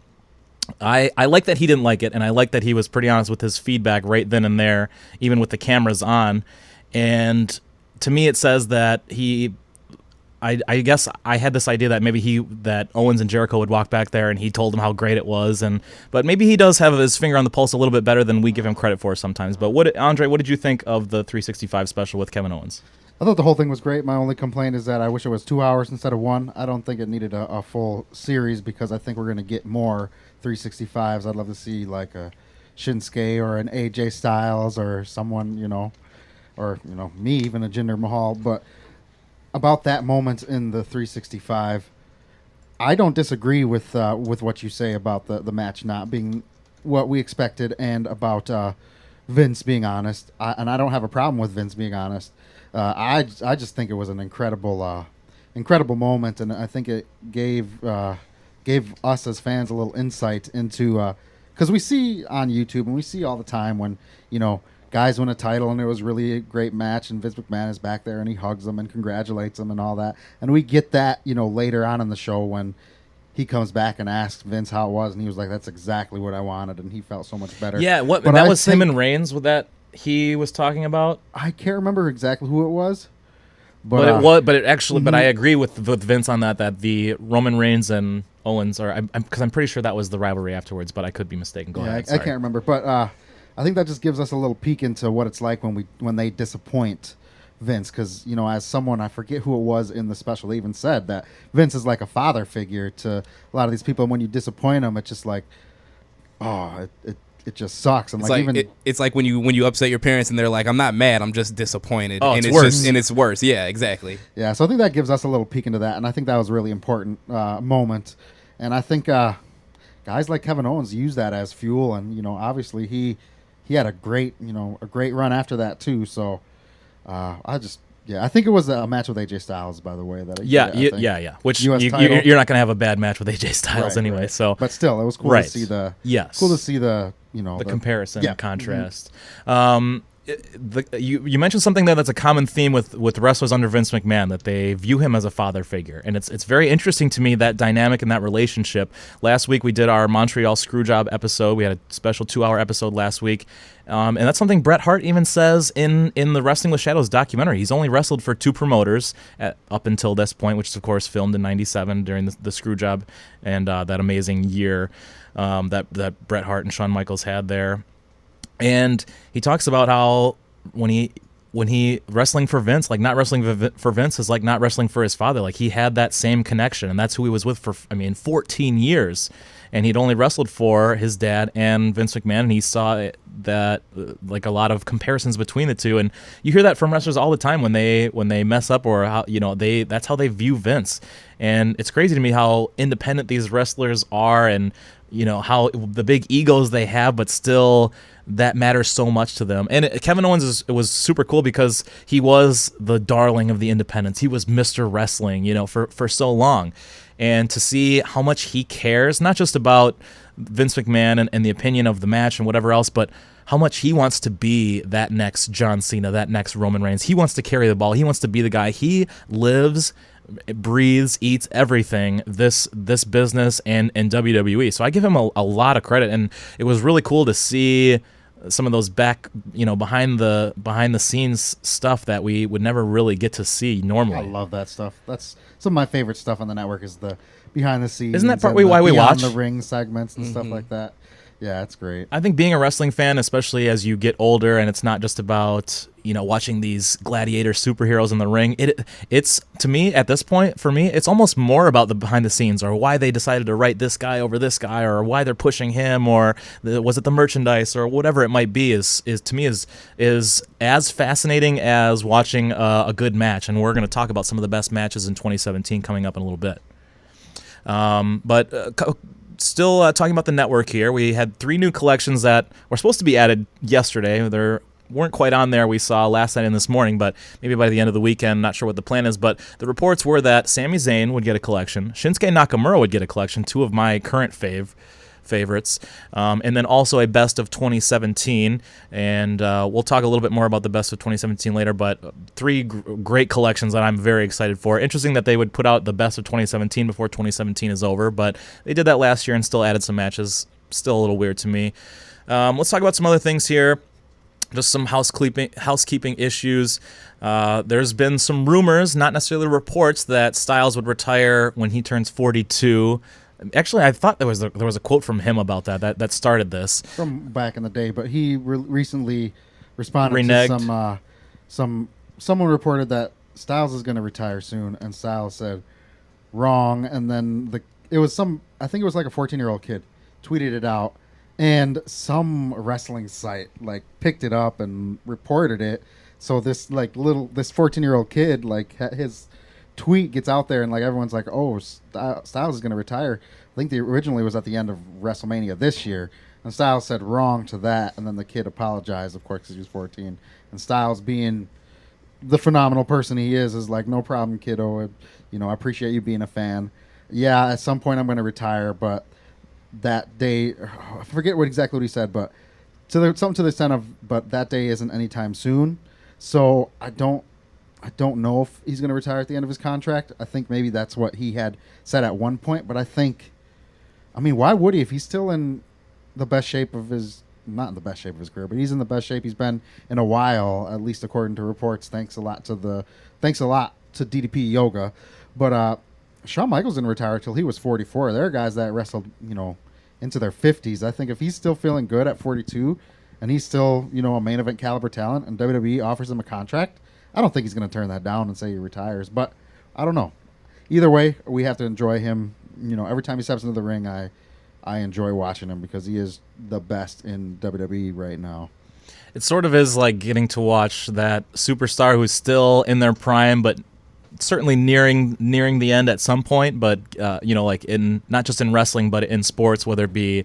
I like that he didn't like it, and I like that he was pretty honest with his feedback right then and there, even with the cameras on. And to me, it says that I guess I had this idea that maybe that Owens and Jericho would walk back there and he told them how great it was, but maybe he does have his finger on the pulse a little bit better than we give him credit for sometimes. But Andre, what did you think of the 365 special with Kevin Owens? I thought the whole thing was great. My only complaint is that I wish it was 2 hours instead of 1. I don't think it needed a full series because I think we're going to get more 365s. I'd love to see like a Shinsuke or an AJ Styles or someone, or me, even a Jinder Mahal. But about that moment in the 365, I don't disagree with what you say about the match not being what we expected and about Vince being honest. And I don't have a problem with Vince being honest. I just think it was an incredible moment, and I think it gave us as fans a little insight into because we see on YouTube and we see all the time when guys win a title and it was really a great match and Vince McMahon is back there and he hugs them and congratulates them and all that, and we get that later on in the show when he comes back and asks Vince how it was, and he was like, "That's exactly what I wanted," and he felt so much better. Yeah, that was him and Reigns with that. He was talking about. I can't remember exactly who it was, but I agree with Vince on that the Roman Reigns and Owens are, because I'm pretty sure that was the rivalry afterwards, but I could be mistaken. Go ahead. I can't remember, but I think that just gives us a little peek into what it's like when they disappoint Vince, because as someone, I forget who it was in the special, even said that Vince is like a father figure to a lot of these people, and when you disappoint them, it's just like, it just sucks. And it's like when you upset your parents and they're like, "I'm not mad, I'm just disappointed." Oh, and it's worse. It's worse. Yeah, exactly. Yeah, so I think that gives us a little peek into that, and I think that was a really important moment. And I think guys like Kevin Owens use that as fuel, and obviously he had a great run after that too. So I think it was a match with AJ Styles, by the way. Yeah. Which you're not going to have a bad match with AJ Styles anyway. Right. So, but still, it was cool to see the the comparison, the contrast. Mm-hmm. You mentioned something that's a common theme with wrestlers under Vince McMahon, that they view him as a father figure, and it's very interesting to me, that dynamic and that relationship. Last week we did our Montreal Screwjob episode. We had a special 2-hour episode last week, and that's something Bret Hart even says in the Wrestling with Shadows documentary. He's only wrestled for 2 promoters up until this point, which is of course filmed in '97 during the Screwjob and that amazing year that Bret Hart and Shawn Michaels had there. And he talks about how when he wrestling for Vince, like not wrestling for Vince is like not wrestling for his father. Like he had that same connection, and that's who he was with for 14 years. And he'd only wrestled for his dad and Vince McMahon, and he saw that like a lot of comparisons between the two. And you hear that from wrestlers all the time when they mess up, or how that's how they view Vince. And it's crazy to me how independent these wrestlers are, and how the big egos they have, but still that matters so much to them. And Kevin Owens was super cool because he was the darling of the independents. He was Mr. Wrestling, for so long. And to see how much he cares, not just about Vince McMahon and the opinion of the match and whatever else, but how much he wants to be that next John Cena, that next Roman Reigns. He wants to carry the ball. He wants to be the guy. He lives, breathes, eats everything, this business and WWE. So I give him a lot of credit, and it was really cool to see some of those behind the scenes stuff that we would never really get to see normally. I love that stuff. That's some of my favorite stuff on the network is the behind the scenes. Isn't that partly why we watch the ring segments and stuff like that? Yeah, it's great. I think being a wrestling fan, especially as you get older, and it's not just about watching these gladiator superheroes in the ring. It's to me at this point, for me, it's almost more about the behind the scenes, or why they decided to write this guy over this guy, or why they're pushing him, or was it the merchandise, or whatever it might be. Is to me is as fascinating as watching a good match. And we're going to talk about some of the best matches in 2017 coming up in a little bit. Still talking about the network here, we had 3 new collections that were supposed to be added yesterday. They weren't quite on there, we saw last night and this morning, but maybe by the end of the weekend, not sure what the plan is. But the reports were that Sami Zayn would get a collection, Shinsuke Nakamura would get a collection, 2 of my current favorites, and then also a best of 2017, and we'll talk a little bit more about the best of 2017 later, but 3 great collections that I'm very excited for. Interesting that they would put out the best of 2017 before 2017 is over, but they did that last year and still added some matches. Still a little weird to me. Let's talk about some other things here. Just some housekeeping issues. There's been some rumors, not necessarily reports, that Styles would retire when he turns 42. Actually, I thought there was a quote from him about that started this from back in the day, but he recently responded reneged. To someone reported that Styles is going to retire soon, and Styles said wrong, and then I think it was like a 14-year-old kid tweeted it out, and some wrestling site picked it up and reported it. So this 14-year-old kid, his tweet gets out there, and everyone's like, oh, Styles is going to retire. I think originally was at the end of WrestleMania this year, and Styles said wrong to that, and then the kid apologized, of course, because he was 14. And Styles, being the phenomenal person he is like, no problem, kiddo. I appreciate you being a fan. Yeah, at some point I'm going to retire, but that day, I forget exactly what he said, but something to the extent of, but that day isn't anytime soon. So I don't know if he's going to retire at the end of his contract. I think maybe that's what he had said at one point. But why would he if he's still in the best shape of his, not in the best shape of his career, but he's in the best shape he's been in a while, at least according to reports. Thanks a lot to DDP Yoga. But Shawn Michaels didn't retire till he was 44. There are guys that wrestled, into their 50s. I think if he's still feeling good at 42 and he's still, a main event caliber talent, and WWE offers him a contract, I don't think he's going to turn that down and say he retires, but I don't know. Either way, we have to enjoy him. Every time he steps into the ring, I enjoy watching him because he is the best in WWE right now. It sort of is like getting to watch that superstar who's still in their prime, but certainly nearing the end at some point. But in not just in wrestling, but in sports, whether it be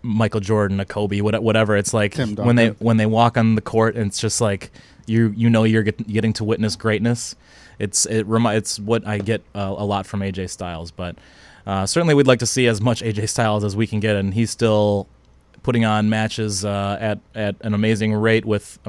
Michael Jordan, a Kobe, whatever. It's like when they walk on the court, and it's just like you're getting to witness greatness. It's what I get a lot from AJ Styles, but certainly we'd like to see as much AJ Styles as we can get, and he's still putting on matches at an amazing rate with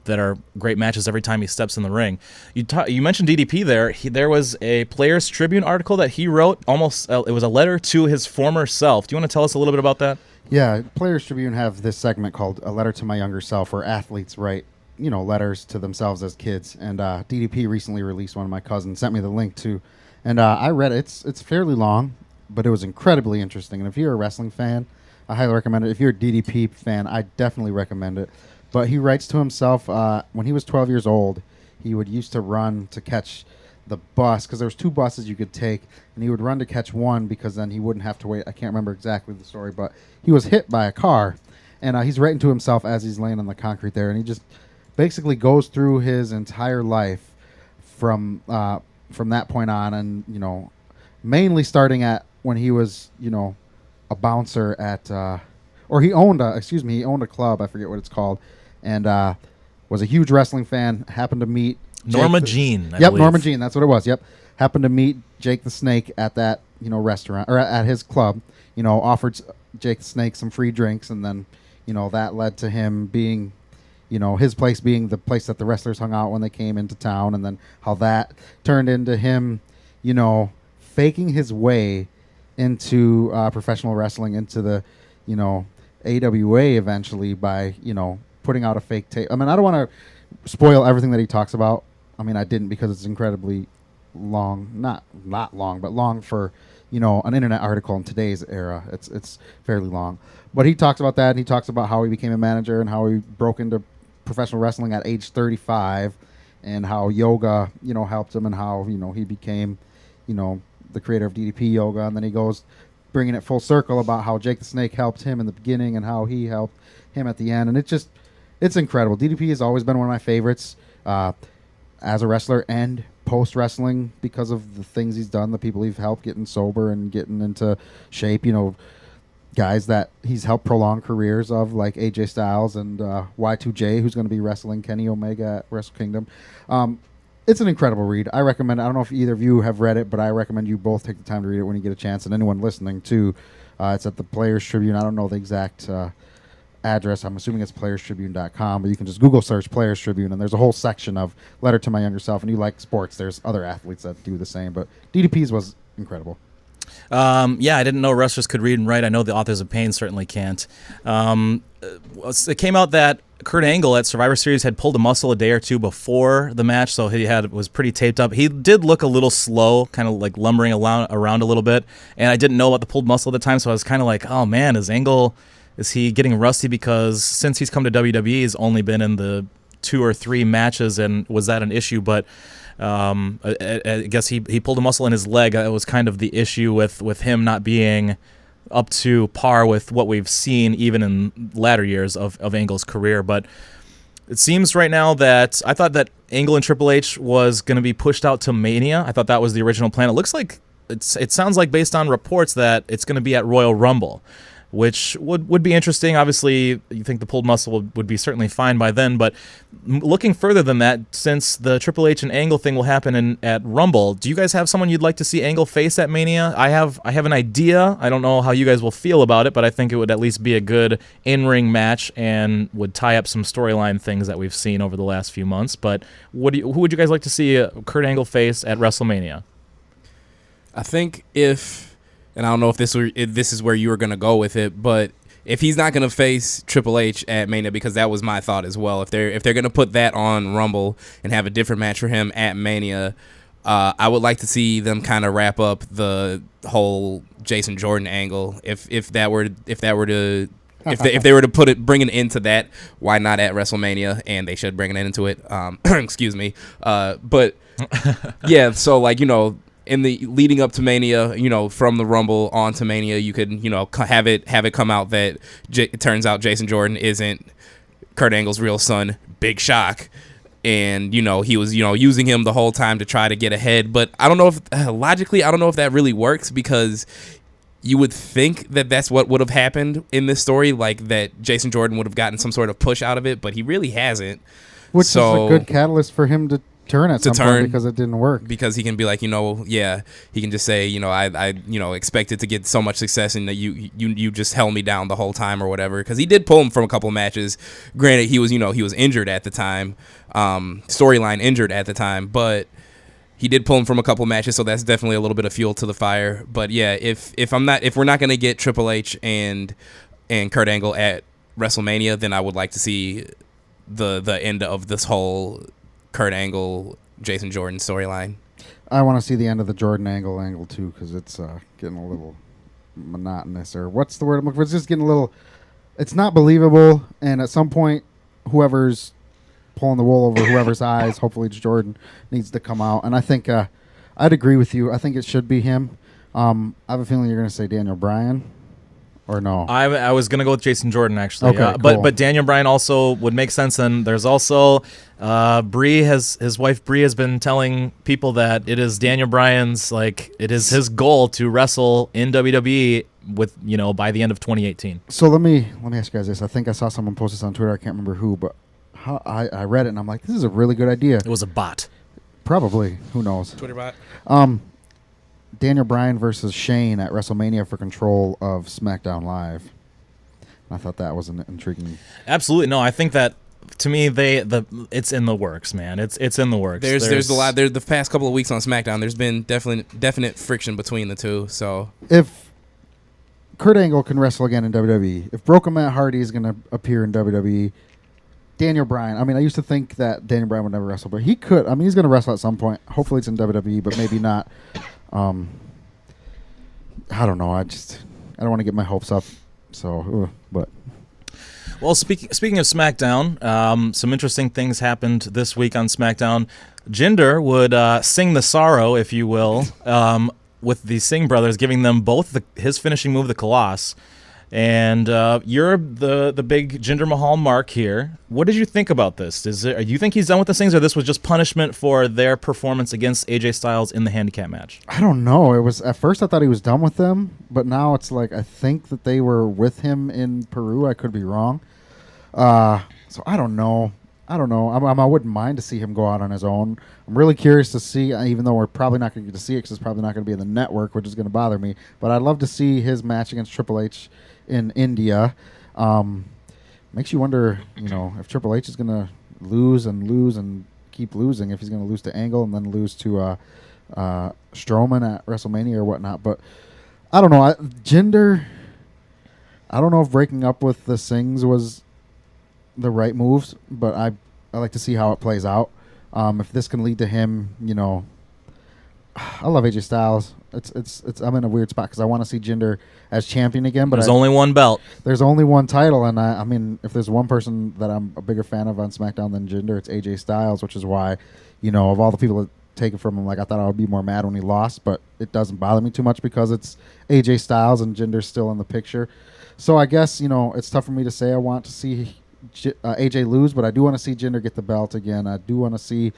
that are great matches every time he steps in the ring. You mentioned DDP there. There was a Players Tribune article that he wrote. It was a letter to his former self. Do you want to tell us a little bit about that? Yeah, Players Tribune have this segment called A Letter to My Younger Self, where athletes write, letters to themselves as kids. And DDP recently released one. Of my cousins sent me the link to, and I read it. It's fairly long, but it was incredibly interesting. And if you're a wrestling fan, I highly recommend it. If you're a DDP fan, I definitely recommend it. But he writes to himself, when he was 12 years old, he would used to run to catch the bus, because there was 2 buses you could take, and he would run to catch one because then he wouldn't have to wait. I can't remember exactly the story, but he was hit by a car, and he's writing to himself as he's laying on the concrete there, and he just basically goes through his entire life from that point on, and mainly starting at when he was a bouncer at he owned a club, I forget what it's called, and was a huge wrestling fan. Happened to meet Norma Jean. I Yep, believe. Norma Jean. That's what it was. Yep, happened to meet Jake the Snake at that restaurant or at his club. Offered Jake the Snake some free drinks, and then that led to him being, his place being the place that the wrestlers hung out when they came into town, and then how that turned into him, faking his way into professional wrestling, into the, AWA eventually by, putting out a fake tape. I mean, I don't want to spoil everything that he talks about. I mean, I didn't because it's incredibly long, not long, but long for, an internet article in today's era. It's fairly long. But he talks about that, and he talks about how he became a manager and how he broke into professional wrestling at age 35 and how yoga, helped him, and how, he became, the creator of DDP yoga. And then he goes bringing it full circle about how Jake the Snake helped him in the beginning and how he helped him at the end. And it's incredible. DDP has always been one of my favorites as a wrestler and post-wrestling because of the things he's done, the people he's helped getting sober and getting into shape, guys that he's helped prolong careers of, like AJ Styles and Y2J, who's going to be wrestling Kenny Omega at Wrestle Kingdom. It's an incredible read. I recommend it. I don't know if either of you have read it, but I recommend you both take the time to read it when you get a chance, and anyone listening too. It's at the Players Tribune. I don't know the exact address. I'm assuming it's playerstribune.com, but you can just Google search Players Tribune, and there's a whole section of Letter to My Younger Self. And you like sports, there's other athletes that do the same, but DDP's was incredible. Yeah, I didn't know wrestlers could read and write. I know the Authors of Pain certainly can't. It came out that Kurt Angle at Survivor Series had pulled a muscle a day or two before the match, so was pretty taped up. He did look a little slow, kind of like lumbering around a little bit, and I didn't know about the pulled muscle at the time, so I was kind of like, oh man, is he getting rusty? Because since he's come to WWE, he's only been in the 2 or 3 matches, and was that an issue? But I guess he pulled a muscle in his leg. That was kind of the issue with him not being up to par with what we've seen even in latter years of Angle's career. But it seems right now that I thought that Angle and Triple H was going to be pushed out to Mania. I thought that was the original plan. It looks like it sounds like, based on reports, that it's going to be at Royal Rumble, which would be interesting. Obviously, you think the pulled muscle would be certainly fine by then, but looking further than that, since the Triple H and Angle thing will happen at Rumble, do you guys have someone you'd like to see Angle face at Mania? I have an idea. I don't know how you guys will feel about it, but I think it would at least be a good in-ring match and would tie up some storyline things that we've seen over the last few months. But who would you guys like to see Kurt Angle face at WrestleMania? I think and I don't know if this is where you were going to go with it, but if he's not going to face Triple H at Mania, because that was my thought as well, if they're going to put that on Rumble and have a different match for him at Mania, I would like to see them kind of wrap up the whole Jason Jordan angle. If they were to bring an end to that, why not at WrestleMania? And they should bring an end into it. Excuse me. But yeah, so in the leading up to Mania, from the Rumble on to Mania, you could, have it come out that it turns out Jason Jordan isn't Kurt Angle's real son. Big shock. And, he was, using him the whole time to try to get ahead. But I don't know if, logically, I don't know if that really works, because you would think that that's what would have happened in this story, like that Jason Jordan would have gotten some sort of push out of it, but he really hasn't. Which is a good catalyst for him to turn at some point, because it didn't work. Because he can be like, he can just say, I expected to get so much success, and that you just held me down the whole time or whatever. Because he did pull him from a couple matches. Granted, he was injured at the time, storyline injured at the time, but he did pull him from a couple matches, so that's definitely a little bit of fuel to the fire. But yeah, if we're not gonna get Triple H and Kurt Angle at WrestleMania, then I would like to see the end of this whole Kurt Angle, Jason Jordan storyline. I want to see the end of the Jordan Angle too, because it's getting a little monotonous, or what's the word I'm looking for? It's just getting a little. It's not believable, and at some point, whoever's pulling the wool over whoever's eyes, hopefully it's Jordan, needs to come out. And I think I'd agree with you. I think it should be him. I have a feeling you're going to say Daniel Bryan. Or no? I was gonna go with Jason Jordan, actually. Okay, cool. But Daniel Bryan also would make sense. And there's also his wife Brie has been telling people that it is Daniel Bryan's, it is his goal to wrestle in WWE with by the end of 2018. So let me ask you guys this. I think I saw someone post this on Twitter. I can't remember who, but I read it and I'm like, this is a really good idea. It was a bot. Probably. Who knows? Twitter bot. Daniel Bryan versus Shane at WrestleMania for control of SmackDown Live. I thought that was an intriguing. Absolutely. No, I think that to me it's in the works, man. It's in the works. There's a lot. There's the past couple of weeks on SmackDown. There's been definite friction between the two. So if Kurt Angle can wrestle again in WWE, if Broken Matt Hardy is going to appear in WWE, Daniel Bryan. I mean, I used to think that Daniel Bryan would never wrestle, but he could. I mean, he's going to wrestle at some point. Hopefully, it's in WWE, but maybe not. I don't know. I don't want to get my hopes up. So, but. Well, speaking of SmackDown, some interesting things happened this week on SmackDown. Jinder would sing the sorrow, if you will, with the Singh brothers, giving them both his finishing move, the Koloss. And you're the big Jinder Mahal mark here. What did you think about this? Do you think he's done with the things, or this was just punishment for their performance against AJ Styles in the handicap match? I don't know. It was at first I thought he was done with them, but now it's like I think that they were with him in Peru. I could be wrong. So I don't know. I wouldn't mind to see him go out on his own. I'm really curious to see, even though we're probably not going to get to see it because it's probably not going to be in the network, which is going to bother me. But I'd love to see his match against Triple H in India. Makes you wonder, if Triple H is going to lose and keep losing, if he's going to lose to Angle and then lose to Strowman at WrestleMania or whatnot. But I don't know. Jinder, I don't know if breaking up with the Singhs was the right moves, but I like to see how it plays out. If this can lead to him, I love AJ Styles. It's I'm in a weird spot because I want to see Jinder as champion again, but there's only one belt. There's only one title, and I mean, if there's one person that I'm a bigger fan of on SmackDown than Jinder, it's AJ Styles, which is why, of all the people that take it from him, like I thought I would be more mad when he lost, but it doesn't bother me too much because it's AJ Styles and Jinder's still in the picture. So I guess it's tough for me to say I want to see AJ lose, but I do want to see Jinder get the belt again. I do want to see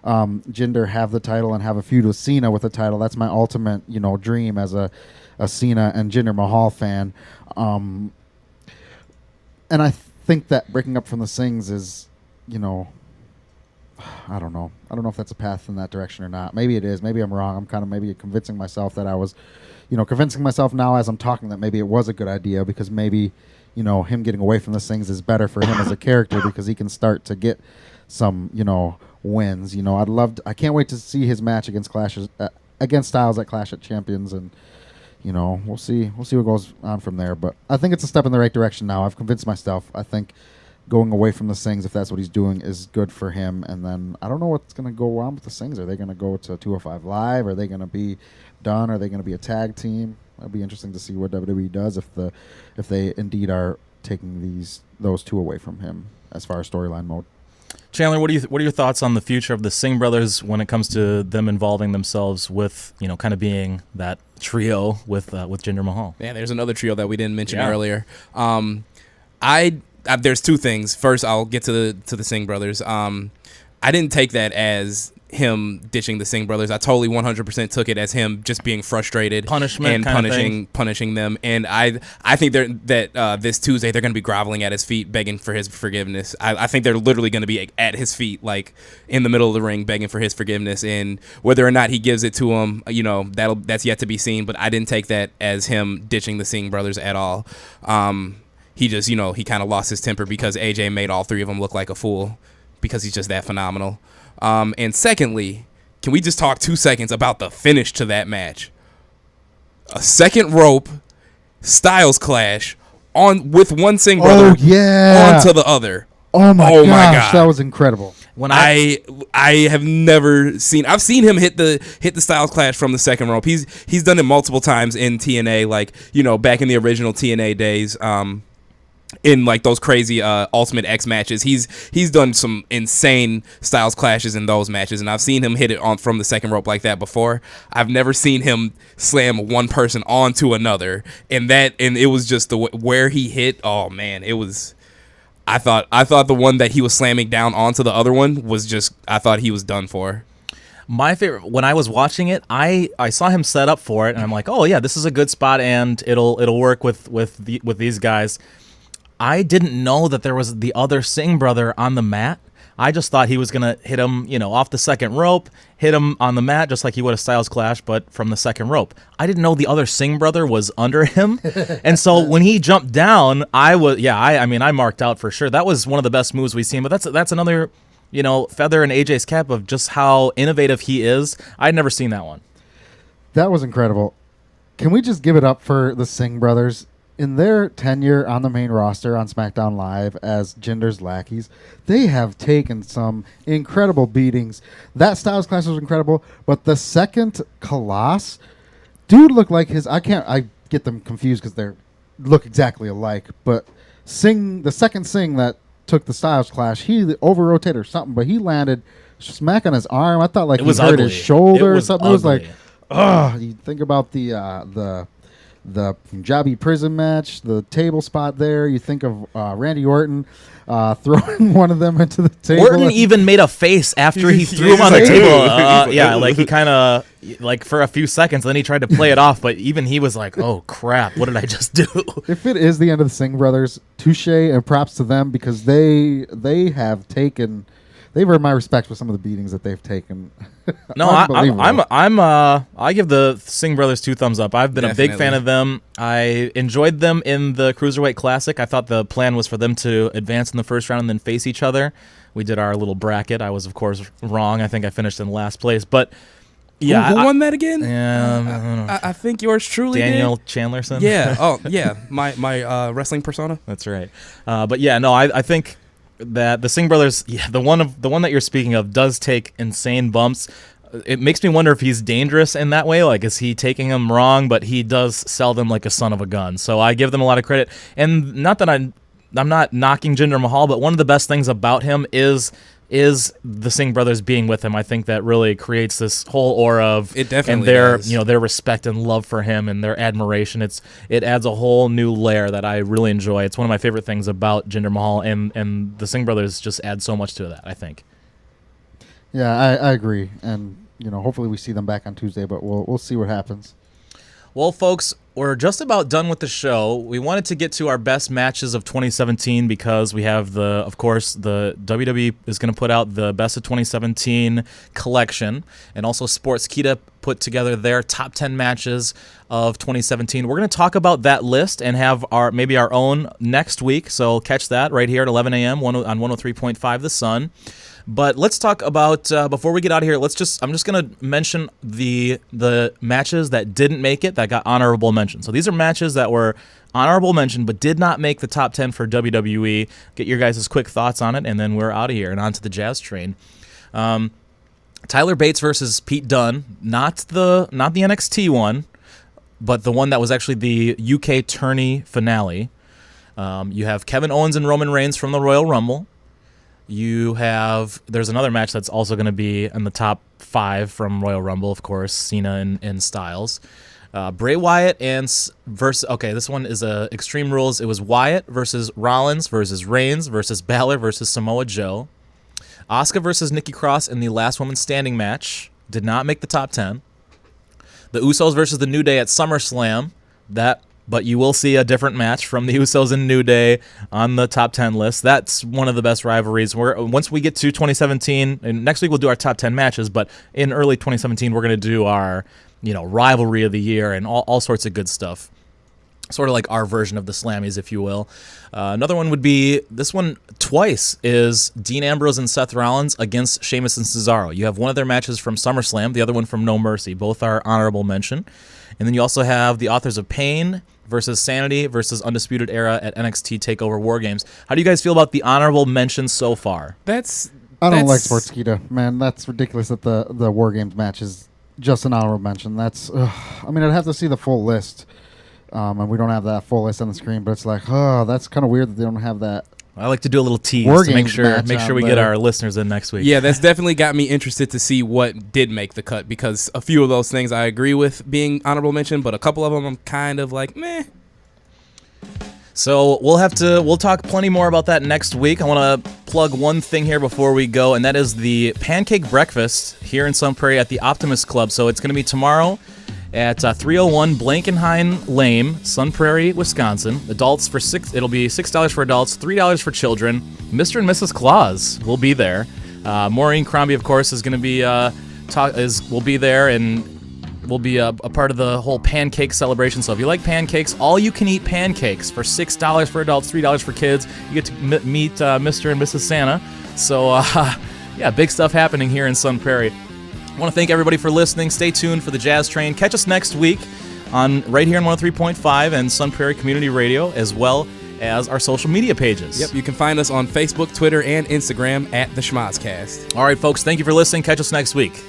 Jinder have the title and have a feud with Cena with the title. That's my ultimate, dream as a Cena and Jinder Mahal fan. And I think that breaking up from the Singhs is, I don't know. I don't know if that's a path in that direction or not. Maybe it is. Maybe I'm wrong. I'm kind of maybe convincing myself that I was, convincing myself now as I'm talking that maybe it was a good idea because maybe, him getting away from the Singhs is better for him as a character because he can start to get some, wins. I can't wait to see his match against Styles at Clash at Champions, and we'll see what goes on from there. But I think it's a step in the right direction now. I've convinced myself. I think going away from the Singhs, if that's what he's doing, is good for him. And then I don't know what's going to go on with the Singhs. Are they going to go to 205 Live? Are they going to be done? Are they going to be a tag team? It'll be interesting to see what WWE does if they indeed are taking those two away from him as far as storyline mode. Chandler, what are your thoughts on the future of the Singh brothers when it comes to them involving themselves with kind of being that trio with Jinder Mahal? Yeah, there's another trio that we didn't mention earlier. There's two things. First, I'll get to the Singh brothers. I didn't take that as him ditching the Singh brothers. I totally 100% took it as him just being frustrated punishing them. And I think that this Tuesday they're going to be groveling at his feet, begging for his forgiveness. I think they're literally going to be at his feet, like in the middle of the ring, begging for his forgiveness. And whether or not he gives it to him, that's yet to be seen. But I didn't take that as him ditching the Singh brothers at all. He just, he kind of lost his temper because AJ made all three of them look like a fool because he's just that phenomenal. And secondly, can we just talk 2 seconds about the finish to that match? A second rope Styles clash with one Singh brother onto the other. Oh my gosh, that was incredible. When I have never seen. I've seen him hit the Styles clash from the second rope. He's done it multiple times in TNA, like back in the original TNA days. In like those crazy Ultimate X matches, he's done some insane Styles clashes in those matches, and I've seen him hit it from the second rope like that before. I've never seen him slam one person onto another, and it was just where he hit. Oh man, it was. I thought the one that he was slamming down onto the other one was just. I thought he was done for. My favorite, when I was watching it, I saw him set up for it, and I'm like, oh yeah, this is a good spot, and it'll work with these guys. I didn't know that there was the other Singh brother on the mat. I just thought he was going to hit him, off the second rope, hit him on the mat just like he would a Styles Clash, but from the second rope. I didn't know the other Singh brother was under him. And so when he jumped down, I marked out for sure. That was one of the best moves we've seen, but that's another, feather in AJ's cap of just how innovative he is. I'd never seen that one. That was incredible. Can we just give it up for the Singh brothers? In their tenure on the main roster on SmackDown Live as Jinder's lackeys, they have taken some incredible beatings. That Styles Clash was incredible, but the second Colossus, dude looked like I get them confused because they look exactly alike, but the second Singh that took the Styles Clash, he over-rotated or something, but he landed smack on his arm. I thought he hurt his shoulder or something. It was like, you think about the Punjabi prison match, the table spot there. You think of Randy Orton throwing one of them into the table. Orton even made a face after he threw him on the table. He kind of, for a few seconds, then he tried to play it off, but even he was like, oh, crap, what did I just do? If it is the end of the Singh brothers, touche and props to them because they have taken... They've earned my respect for some of the beatings that they've taken. No, I give the Singh brothers 2 thumbs up. I've been a big fan of them. I enjoyed them in the Cruiserweight Classic. I thought the plan was for them to advance in the first round and then face each other. We did our little bracket. I was, of course, wrong. I think I finished in last place, but yeah, who won that again? Yeah, I think yours truly Daniel did. Chandlerson. Yeah. Oh, yeah. My wrestling persona. That's right. But yeah, no, I think that the Singh brothers, the one that you're speaking of, does take insane bumps. It makes me wonder if he's dangerous in that way. Like, is he taking them wrong? But he does sell them like a son of a gun. So I give them a lot of credit. And not that I'm not knocking Jinder Mahal, but one of the best things about him is the Singh brothers being with him. I think that really creates this whole aura of it definitely and their does. Their respect and love for him and their admiration. It adds a whole new layer that I really enjoy. It's one of my favorite things about Jinder Mahal, and the Singh brothers just add so much to that, I think. Yeah, I agree, and hopefully we see them back on Tuesday, but we'll see what happens. Well, folks, we're just about done with the show. We wanted to get to our best matches of 2017 because we have of course, the WWE is going to put out the best of 2017 collection, and also Sportskeeda put together their top 10 matches of 2017. We're going to talk about that list and have maybe our own next week, so catch that right here at 11 a.m. on 103.5 The Sun. But let's talk about before we get out of here. I'm just gonna mention the matches that didn't make it that got honorable mention. So these are matches that were honorable mention but did not make the top 10 for WWE. Get your guys' quick thoughts on it, and then we're out of here and on to the Jazz train. Tyler Bates versus Pete Dunne, not the NXT one, but the one that was actually the UK tourney finale. You have Kevin Owens and Roman Reigns from the Royal Rumble. There's another match that's also going to be in the top 5 from Royal Rumble, of course, Cena and Styles. Bray Wyatt this one is Extreme Rules. It was Wyatt versus Rollins versus Reigns versus Balor versus Samoa Joe. Asuka versus Nikki Cross in the Last Woman Standing match. Did not make the top 10. The Usos versus the New Day at SummerSlam. But you will see a different match from the Usos and New Day on the top 10 list. That's one of the best rivalries. Once we get to 2017, and next week we'll do our top 10 matches, but in early 2017 we're going to do our rivalry of the year and all sorts of good stuff. Sort of like our version of the Slammies, if you will. Another one would be, this one twice, is Dean Ambrose and Seth Rollins against Sheamus and Cesaro. You have one of their matches from SummerSlam, the other one from No Mercy. Both are honorable mention. And then you also have the Authors of Pain versus Sanity versus Undisputed Era at NXT TakeOver War Games. How do you guys feel about the honorable mentions so far? I don't like Sportskeeda, man. That's ridiculous that the War Games match is just an honorable mention. I'd have to see the full list. And we don't have that full list on the screen, but it's like, that's kind of weird that they don't have that. I like to do a little tease War to make Games sure we get our listeners in next week. Yeah, that's definitely got me interested to see what did make the cut, because a few of those things I agree with being honorable mention, but a couple of them I'm kind of like, meh. So we'll talk plenty more about that next week. I want to plug one thing here before we go, and that is the Pancake Breakfast here in Sun Prairie at the Optimist Club. So it's going to be tomorrow at 301 Blankenheim Lane, Sun Prairie, Wisconsin. Adults for it'll be $6 for adults, $3 for children. Mr. and Mrs. Claus will be there. Maureen Crombie, of course, is going to be will be there and will be a part of the whole pancake celebration. So if you like pancakes, all you can eat pancakes for $6 for adults, $3 for kids. You get to meet Mr. and Mrs. Santa. So yeah, big stuff happening here in Sun Prairie. I want to thank everybody for listening. Stay tuned for the Jazz Train. Catch us next week right here on 103.5 and Sun Prairie Community Radio, as well as our social media pages. Yep, you can find us on Facebook, Twitter, and Instagram at the Schmozcast. All right, folks, thank you for listening. Catch us next week.